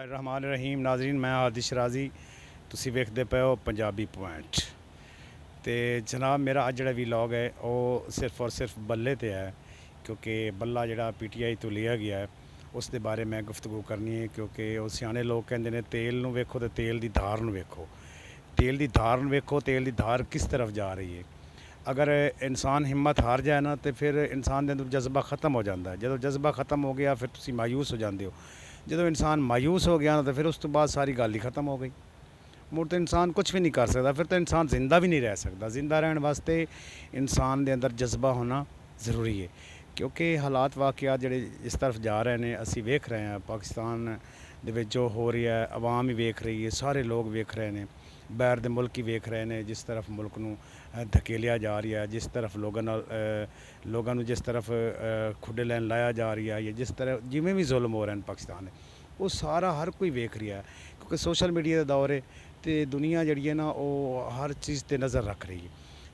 रहमान रहीम नाजरीन, मैं आदिश राजी ਤੁਸੀਂ ਵੇਖਦੇ ਪਏ ਹੋ ਪੰਜਾਬੀ ਪੁਆਇੰਟ। ਤੇ ਜਨਾਬ ਮੇਰਾ ਅੱਜ ਜਿਹੜਾ ਵੀਲੌਗ ਹੈ ਉਹ ਸਿਰਫ ਔਰ ਸਿਰਫ ਬੱਲੇ ਤੇ ਹੈ, ਕਿਉਂਕਿ ਬੱਲਾ ਜਿਹੜਾ ਪੀਟੀਆਈ ਤੋਂ ਲਿਆ ਗਿਆ ਹੈ ਉਸ ਦੇ ਬਾਰੇ ਮੈਂ ਗੁਫ਼ਤਗੂ ਕਰਨੀ ਹੈ। ਕਿਉਂਕਿ ਉਹ ਸਿਆਣੇ ਲੋਕ ਕਹਿੰਦੇ ਨੇ ਤੇਲ ਨੂੰ ਵੇਖੋ ਤੇ ਤੇਲ ਦੀ ਧਾਰ ਨੂੰ ਵੇਖੋ, ਤੇਲ ਦੀ ਧਾਰ ਨੂੰ ਵੇਖੋ, ਤੇਲ ਦੀ ਧਾਰ ਕਿਸ ਤਰਫ ਜਾ ਰਹੀ ਹੈ। अगर इंसान हिम्मत हार जाए ना तो फिर इंसान के अंदर जज्बा ख़त्म हो जाता है। जो जज्बा ख़त्म हो गया फिर तुम मायूस हो जाते हो। जो इंसान मायूस हो गया ना तो फिर उस तो बाद सारी गल ही ख़त्म हो गई। मुड़ तो इंसान कुछ भी नहीं कर सकता, फिर तो इंसान जिंदा भी नहीं रह सकता। जिंदा रहने वास्ते इंसान के अंदर जज्बा होना ज़रूरी है, क्योंकि हालात वाक़यात जिहड़े इस तरफ जा रहे हैं असी वेख रहे हैं। पाकिस्तान दे विच जो हो रही है आवाम ही वेख रही है, सारे लोग वेख रहे हैं, बाहर दे मुल्क ही वेख रहे हैं जिस तरफ मुल्क नूं धकेलिया जा रही है, जिस तरफ लोगों जिस तरफ खुडे लैन लाया जा रही है, या जिस तरह जिमें भी जुल्म हो रहे हैं पाकिस्तान में, वो सारा हर कोई वेख रहा है। क्योंकि सोशल मीडिया का दौर है तो दुनिया जी है ना वो हर चीज़ पर नज़र रख रही है।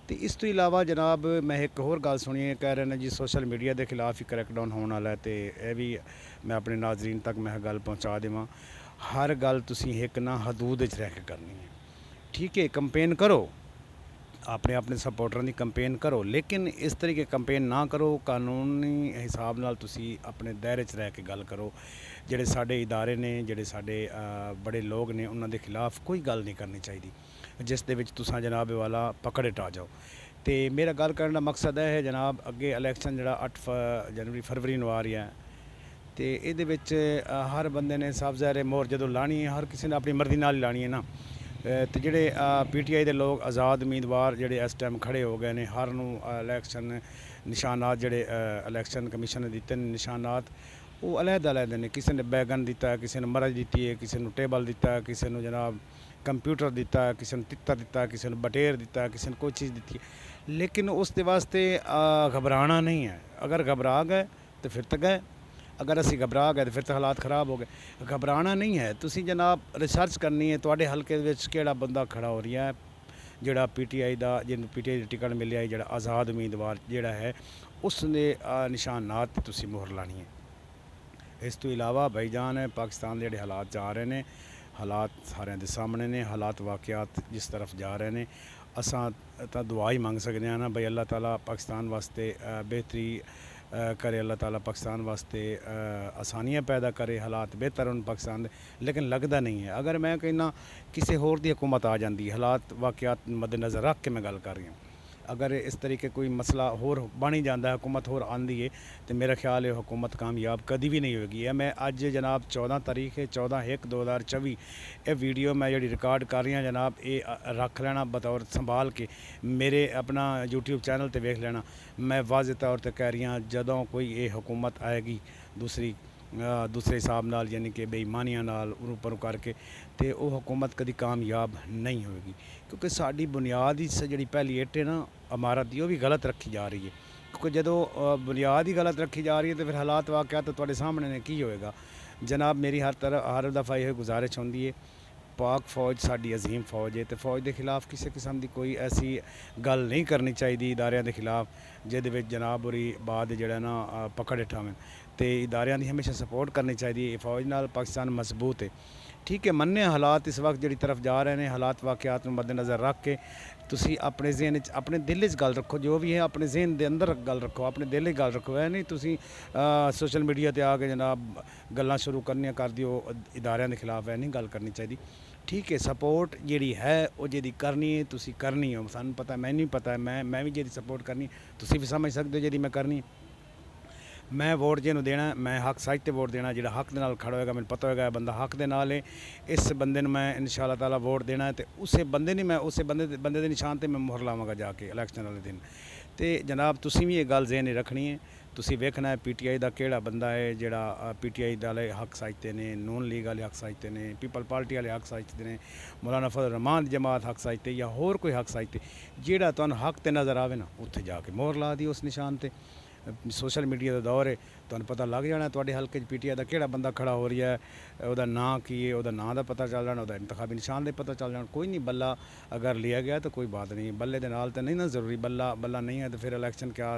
तो इस तो इलावा जनाब मैं एक होर गल सुनी है, कह रहे हैं जी सोशल मीडिया के खिलाफ ही क्रैकडाउन होने वाला है। तो यह भी मैं अपने नाजरीन तक मैं गल पहुँचा देवां। हर गल तुसीं एक ना हदूद च रह के करनी है, ठीक है। कंपेन करो, अपने अपने सपोर्टरां की कंपेन करो, लेकिन इस तरीके कंपेन ना करो। कानूनी हिसाब नाल तुसी अपने दायरे च रह के गल करो। जिहड़े साडे इदारे ने, जिहड़े साडे बड़े लोग ने, उन्हां दे खिलाफ कोई गल नहीं करनी चाहिए जिस दे विच तुसां जनाब वाला पकड़े टा जाओ। तो मेरा गल करने का मकसद है जनाब, अगे इलैक्शन जिहड़ा 8 जनवरी फरवरी नूं आ रही है, तो ये हर बंदे ने सब ज़ाहिर मोहर जो लानी है, हर किसी ने अपनी मर्जी नाल लानी है ना। तो जोड़े पीटीआई के लोग आज़ाद उम्मीदवार जोड़े इस टाइम खड़े हो गए हैं, हर नूं इलैक्शन निशानात जोड़े इलैक्शन कमीशन ने दिते निशानात वो अलहदा ने। किसी ने बैगन दिता है, किसी ने मरज दी है, किसी ने टेबल दिता है, किसी ने जनाब कंप्यूटर दिता है, किसी ने तित्तर दिता है, किसी ने बटेर दिता है, किसी ने कोई चीज़ दी है। लेकिन उसके वास्ते घबराना नहीं है। अगर घबरा गए तो फिर तो गए, अगर असी घबरा गए तो फिर तो हालात ख़राब हो गए। घबराना नहीं है, तुसी जनाब रिसर्च करनी है तुहाडे हल्के विच किहड़ा बंदा खड़ा हो रहा है जिहड़ा पीटीआई दा, जिन्होंने पीटीआई टिकट मिलिया है, जिहड़ा आज़ाद उम्मीदवार जिहड़ा है उसने निशानात तुसी मोहर लानी है। इस तो इलावा भाईजान है पाकिस्तान के जिहड़े हालात जा रहे हैं, हालात सारे दे सामने ने, हालात वाक़यात जिस तरफ जा रहे हैं, असां तां दुआ ही मंग सकते हैं ना भाई अल्लाह ताला पाकिस्तान वास्ते बेहतरी करे, अल्लाह ताला पाकिस्तान वास्ते आसानियाँ पैदा करे, हालात बेहतर होने पाकिस्तान दे। लेकिन लगता नहीं है। अगर मैं कहना किसी होर दी हुकूमत आ जाती, हालात वाक़यात मद्देनज़र रख के मैं गल कर रही हूँ, अगर इस तरीके कोई मसला होर बन ही जाता है, हुकूमत होर आंदी है, तो मेरा ख्याल है हुकूमत कामयाब कभी भी नहीं होगी। है मैं अज जनाब 14 तारीख है 14/1/2024 ये वीडियो मैं जी रिकॉर्ड कर रही हूँ जनाब, ये रख लेना बतौर संभाल के मेरे अपना यूट्यूब चैनल पर वेख लेना। मैं वाज़े तौर पर कह रही हूँ जदों कोई ये हुकूमत आएगी दूसरे हिसाब नाल, यानी कि बेईमानियां नाल उपर करके, तो वो हुकूमत कभी कामयाब नहीं होगी। क्योंकि साड़ी बुनियाद ही जी पहली इट है ना इमारत की, वो भी गलत रखी जा रही है। क्योंकि जो बुनियाद ही गलत रखी जा रही है तो फिर हालात वाक़यात तो तुहाडे सामने ने की होएगा। जनाब मेरी हर दफ़ा यह गुजारिश होंदी है, पाक फौज साड़ी अजीम फौज है, तो फौज के खिलाफ किसी किस्म की कोई ऐसी गल नहीं करनी चाहिए इदारियां के खिलाफ जिहदे जनाब और बाद जिहड़ा ना पकड़ उठावें। तो इदारियां की हमेशा सपोर्ट करनी चाहिए। फौज नाल पाकिस्तान मजबूत है, ठीक है। मन्ने हालात इस वक्त जी तरफ जा रहे हैं, हालात वाक़यात मद्देनज़र रख के तुसी अपने जहन अपने दिल च गल रखो, जो भी है अपने जहन के अंदर गल रखो, अपने दिल गल रखो। है नहीं तुसी सोशल मीडिया पर आके जनाब गल्लां शुरू करनियां कर दिओ इदारियां के खिलाफ, है नहीं गल करनी चाहिए, ठीक है। सपोर्ट जी है वो जी करनी है तुसी करनी हो, सानू पता मैनू पता है, मैं भी जी सपोर्ट करनी, तुसी भी समझ सकते हो जी मैं करनी। मैं वोट जिन्हों देना, मैं हक साइज ते वोट देना, जो हक दे नाल खड़ा होएगा मैंने पता होएगा बंदा हक दे नाल है, इस बंदे ने मैं इंशाअल्लाह ताला वोट देना है। तो उस बंदे ने मैं उस बंदे के निशान पर मैं मोहर लावांगा जाके इलैक्शन वाले दिन। तो जनाब तुसी भी ये गल ज़हन रखनी है, तुसी वेखना है पीटीआई का किहड़ा बंदा है जिहड़ा पीटीआई वाले हक साजते ने, नून लीग वाले हक साजते ने, पीपल पार्टी वाले हक साजते ने, मौलाना फजल रहमान जमात हक साजते, या होर कोई हक साजते, जिहड़ा तुहानूं हक ते नज़र आवे ना उत्थे जाके मोहर ला दी उस निशान ते। सोशल मीडिया का दौर है, तुहानूं पता लग जाना तुहाडे हल्के पीटीआई का किहड़ा बंदा खड़ा हो रहा है, वह नाँ की है, वह नाँ का पता चल जाना, वह इंतखाबी निशान का पता चल जाना। कोई नहीं, बल्ला अगर लिया गया तो कोई बात नहीं, बल्ले के नाल तो नहीं ना ज़रूरी, बल्ला नहीं है तो फिर इलैक्शन क्या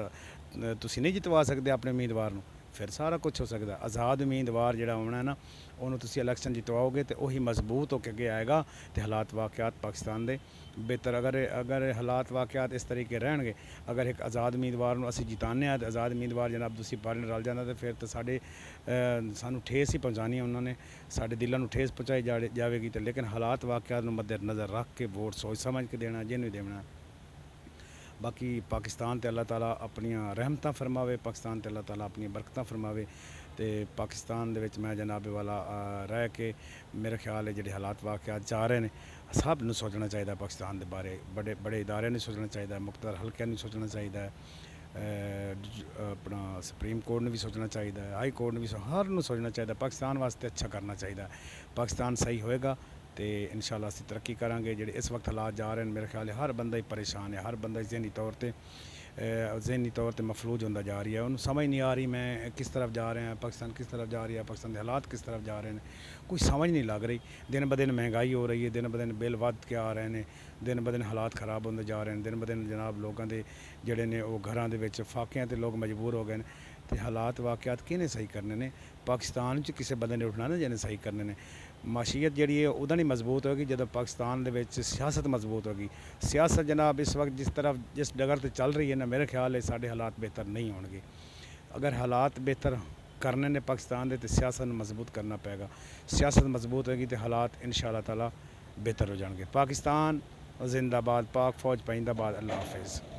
तुसी नहीं जितवा सकते अपने उम्मीदवार नूं। ਫਿਰ ਸਾਰਾ ਕੁਝ ਹੋ ਸਕਦਾ। ਆਜ਼ਾਦ ਉਮੀਦਵਾਰ ਜਿਹੜਾ ਆਉਣਾ ਨਾ, ਉਹਨੂੰ ਤੁਸੀਂ ਇਲੈਕਸ਼ਨ ਜਿਤਵਾਓਗੇ ਤੇ ਉਹੀ ਮਜ਼ਬੂਤ ਹੋ ਕੇ ਅੱਗੇ ਆਏਗਾ ਤੇ ਹਾਲਾਤ ਵਾਕਿਆਤ ਪਾਕਿਸਤਾਨ ਦੇ ਬਿਹਤਰ ਅਗਰ ਹਾਲਾਤ ਵਾਕਿਆਤ ਇਸ ਤਰੀਕੇ ਰਹਿਣਗੇ, ਅਗਰ ਇੱਕ ਆਜ਼ਾਦ ਉਮੀਦਵਾਰ ਨੂੰ ਅਸੀਂ ਜਿਤਾਉਂਦੇ ਹਾਂ ਤੇ ਆਜ਼ਾਦ ਉਮੀਦਵਾਰ ਜਨਾਬ ਦੂਸਰੀ ਪਾਰਟੀ ਨਾਲ ਰਲ ਜਾਂਦਾ ਤੇ ਫਿਰ ਤਾਂ ਸਾਨੂੰ ਠੇਸ ਹੀ ਪਹੁੰਚਾਉਣੀ ਉਹਨਾਂ ਨੇ, ਸਾਡੇ ਦਿਲਾਂ ਨੂੰ ਠੇਸ ਪਹੁੰਚਾਈ ਜਾਵੇਗੀ। ਤੇ ਲੇਕਿਨ ਹਾਲਾਤ ਵਾਕਿਆਤ ਨੂੰ ਮੱਦੇ ਨਜ਼ਰ ਰੱਖ ਕੇ ਵੋਟ ਸੋਚ ਸਮਝ ਕੇ ਦੇਣਾ, ਜਿਹਨੂੰ ਦੇਣਾ। बाकी पाकिस्तान ते अल्लाह ताला अपनियां रहमतां फरमावे, पाकिस्तान ते अल्लाह ताला अपनियां बरकतां फरमावे। तो पाकिस्तान दे विच मैं जनाब वाला रह के मेरा ख्याल है जिहड़े हालात वाक़यात जा रहे हैं, सब नूं सोचना चाहिए पाकिस्तान दे बारे, बड़े बड़े इदारे ने सोचना चाहिए, मुख्तलिफ हल्कियां ने सोचना चाहिए, अपना सुप्रीम कोर्ट ने भी सोचना चाहिए, हाई कोर्ट ने भी हर नूं सोचना चाहिए। पाकिस्तान वास्ते अच्छा करना चाहिए, पाकिस्तान सही होएगा तो इंशाअल्लाह असीं तरक्की करांगे। जिहड़े इस वक्त हालात जा रहे हैं, मेरे ख्याल है हर बंदा ही परेशान है, हर बंदा जहनी तौर पर मफलूज होता जा रही है, उन्होंने समझ नहीं आ रही मैं किस तरफ जा रहे हैं, पाकिस्तान किस तरफ जा रही है, पाकिस्तान के हालात किस तरफ जा रहे हैं, कोई समझ नहीं लग रही। दिन ब दिन महंगाई हो रही है, दिन ब दिन बिल वध के आ रहे हैं, दिन ब दिन हालात खराब होते जा रहे हैं, दिन ब दिन जनाब लोगों के जोड़े ने वो घरों के फाकियां तो लोग मजबूर हो गए हैं। तो हालात वाक़यात किने सही करने ने, पाकिस्तान च किसी बंदे ने उठना ना जिन्हें सही करने ने। माशीयत जी है उदा नहीं मजबूत होगी जब पाकिस्तान दे विच सियासत मजबूत होगी। सियासत जनाब इस वक्त जिस डगर से चल रही है ना, मेरे ख्याल है साढ़े हालात बेहतर नहीं होंगे। अगर हालात बेहतर करने ने पाकिस्तान के तो सियासत मजबूत करना पेगा, सियासत मजबूत होगी तो हालात इंशाअल्लाह ताला बेहतर हो जाएंगे। पाकिस्तान जिंदाबाद, पाक फौज पाइंदाबाद। अल्लाह हाफिज़।